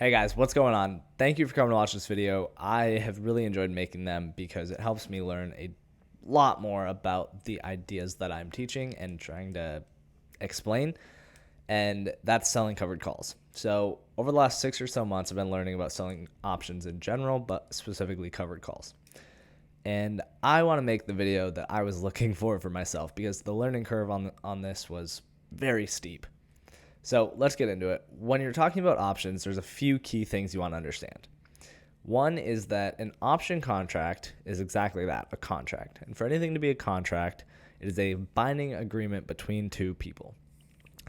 Hey guys, what's going on? Thank you for coming to watch this video. I have really enjoyed making them because it helps me learn a lot more about the ideas that I'm teaching and trying to explain, and that's selling covered calls. So over the last 6 or so months, I've been learning about selling options in general, but specifically covered calls. And I want to make the video that I was looking for myself because the learning curve on this was very steep. So let's get into it. When you're talking about options, there's a few key things you want to understand. One is that an option contract is exactly that, a contract. And for anything to be a contract, it is a binding agreement between two people.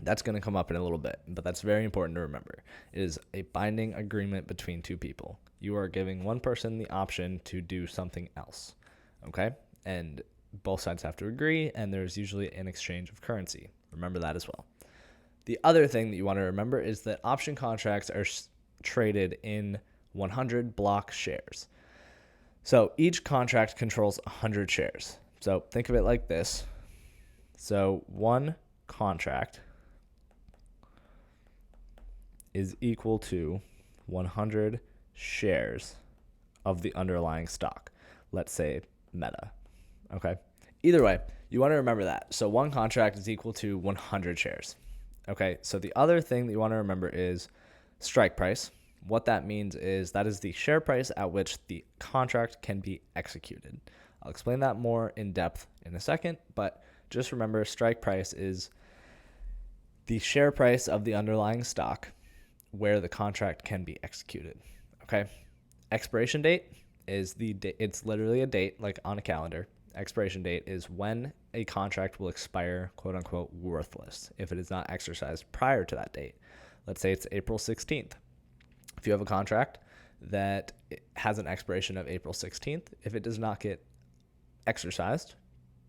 That's going to come up in a little bit, but that's very important to remember. It is a binding agreement between two people. You are giving one person the option to do something else, okay? And both sides have to agree, and there's usually an exchange of currency. Remember that as well. The other thing that you want to remember is that option contracts are traded in 100 block shares. So each contract controls 100 shares. So think of it like this. So one contract is equal to 100 shares of the underlying stock. Let's say Meta. Okay. Either way, you want to remember that. So one contract is equal to 100 shares. Okay, so the other thing that you want to remember is strike price. What that means is that is the share price at which the contract can be executed. I'll explain that more in depth in a second, but just remember strike price is the share price of the underlying stock where the contract can be executed. Okay, expiration date is it's literally a date like on a calendar. Expiration date is when a contract will expire, quote unquote, worthless if it is not exercised prior to that date. Let's say it's April 16th. If you have a contract that has an expiration of April 16th, if it does not get exercised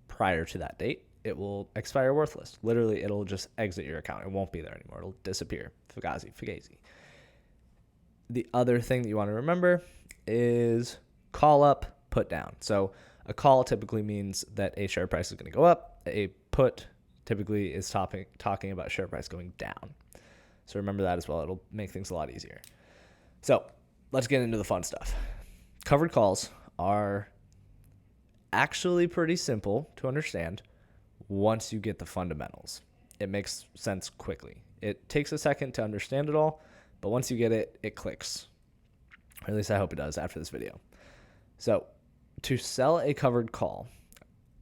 prior to that date, it will expire worthless. Literally, it'll just exit your account. It won't be there anymore. It'll disappear. Fugazi. The other thing that you want to remember is call up, put down. So a call typically means that a share price is going to go up. A put typically is talking about share price going down. So remember that as well. It'll make things a lot easier. So let's get into the fun stuff. Covered calls are actually pretty simple to understand once you get the fundamentals. It makes sense quickly. It takes a second to understand it all, but once you get it, it clicks. Or at least I hope it does after this video. So to sell a covered call,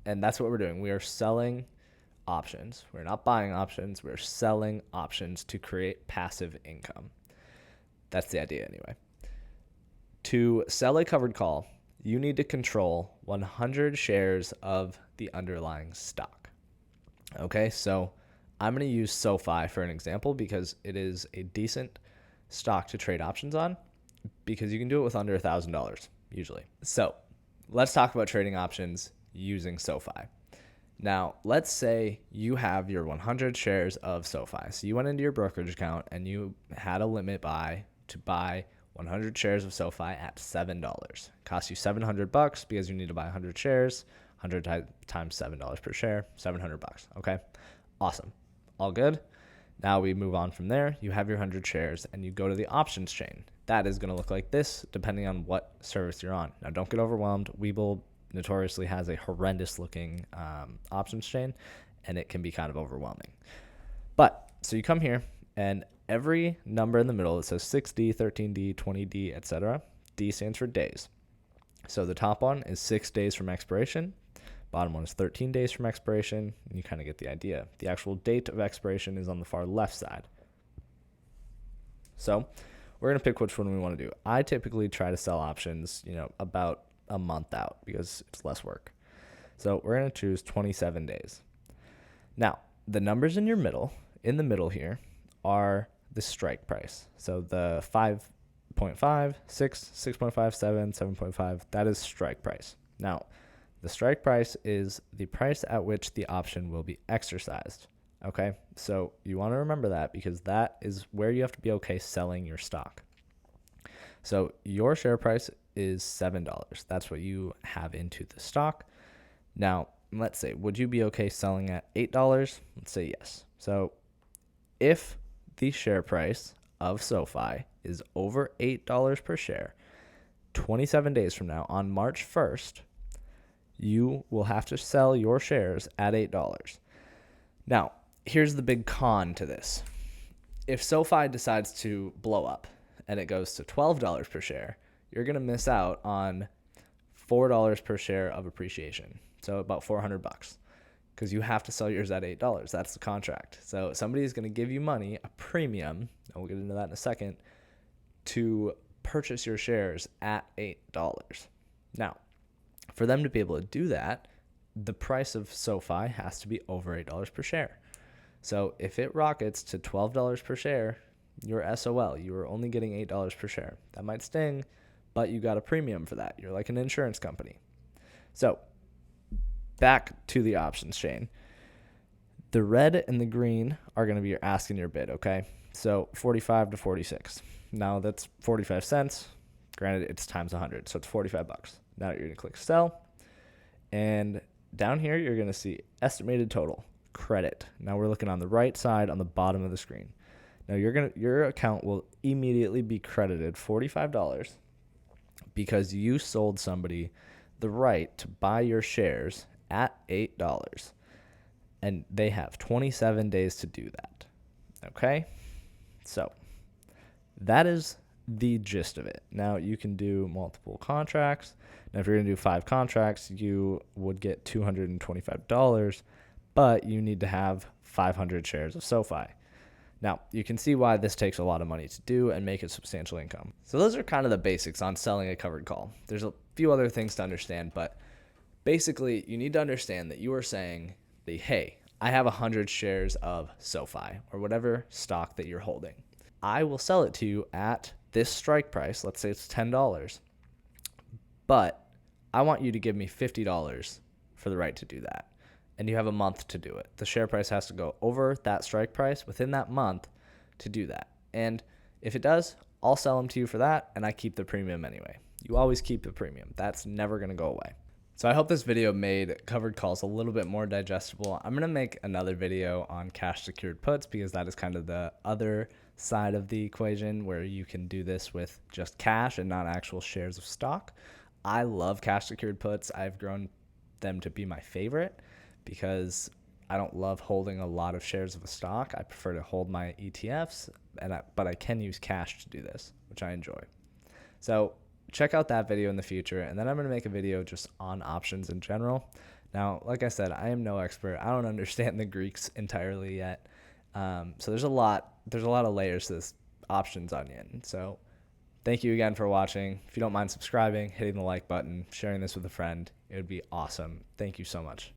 and that's what we're doing. We are selling options. We're not buying options. We're selling options to create passive income. That's the idea anyway. To sell a covered call, you need to control 100 shares of the underlying stock. Okay, so I'm going to use SoFi for an example because it is a decent stock to trade options on because you can do it with under $1,000 usually. So let's talk about trading options using SoFi. Now, let's say you have your 100 shares of SoFi. So you went into your brokerage account and you had a limit to buy 100 shares of SoFi at $7. Costs you $700 because you need to buy 100 shares. 100 times $7 per share, $700. Okay, awesome. All good. Now we move on from there. You have your 100 shares and you go to the options chain. That is going to look like this depending on what service you're on. Now, don't get overwhelmed. Webull notoriously has a horrendous looking options chain, and it can be kind of overwhelming. But so you come here, and every number in the middle, it says 6D, 13D, 20D, etc. D stands for days. So the top one is 6 days from expiration. Bottom one is 13 days from expiration. And you kind of get the idea. The actual date of expiration is on the far left side. So we're going to pick which one we want to do. I typically try to sell options, about a month out because it's less work. So we're going to choose 27 days. Now, the numbers in the middle here are the strike price. So the 5.5, 6, 6.5, 7, 7.5, that is strike price. Now, the strike price is the price at which the option will be exercised. Okay, so you want to remember that because that is where you have to be okay selling your stock. So your share price is $7. That's what you have into the stock. Now, let's say, would you be okay selling at $8? Let's say yes. So if the share price of SoFi is over $8 per share, 27 days from now, on March 1st, you will have to sell your shares at $8. Now, here's the big con to this. If SoFi decides to blow up and it goes to $12 per share, you're going to miss out on $4 per share of appreciation. So about $400 because you have to sell yours at $8. That's the contract. So somebody is going to give you money, a premium, and we'll get into that in a second, to purchase your shares at $8. Now, for them to be able to do that, the price of SoFi has to be over $8 per share. So if it rockets to $12 per share, you're SOL. You are only getting $8 per share. That might sting, but you got a premium for that. You're like an insurance company. So back to the options chain. The red and the green are going to be your ask and your bid, okay? So 45 to 46. Now that's 45 cents. Granted, it's times 100, so it's $45. Now you're going to click sell. And down here, you're going to see estimated total, credit. Now we're looking on the right side on the bottom of the screen. Now your account will immediately be credited $45 because you sold somebody the right to buy your shares at $8. And they have 27 days to do that. Okay? So that is the gist of it. Now you can do multiple contracts. Now if you're going to do 5 contracts, you would get $225, but you need to have 500 shares of SoFi. Now, you can see why this takes a lot of money to do and make a substantial income. So those are kind of the basics on selling a covered call. There's a few other things to understand, but basically you need to understand that you are saying, hey, I have 100 shares of SoFi or whatever stock that you're holding. I will sell it to you at this strike price. Let's say it's $10, but I want you to give me $50 for the right to do that. And you have a month to do it. The share price has to go over that strike price within that month to do that. And if it does, I'll sell them to you for that, and I keep the premium anyway. You always keep the premium. That's never going to go away. So I hope this video made covered calls a little bit more digestible. I'm going to make another video on cash secured puts because that is kind of the other side of the equation where you can do this with just cash and not actual shares of stock. I love cash secured puts. I've grown them to be my favorite because I don't love holding a lot of shares of a stock. I prefer to hold my ETFs, but I can use cash to do this, which I enjoy. So check out that video in the future, and then I'm going to make a video just on options in general. Now, like I said, I am no expert. I don't understand the Greeks entirely yet. So there's a lot of layers to this options onion. So thank you again for watching. If you don't mind subscribing, hitting the like button, sharing this with a friend, it would be awesome. Thank you so much.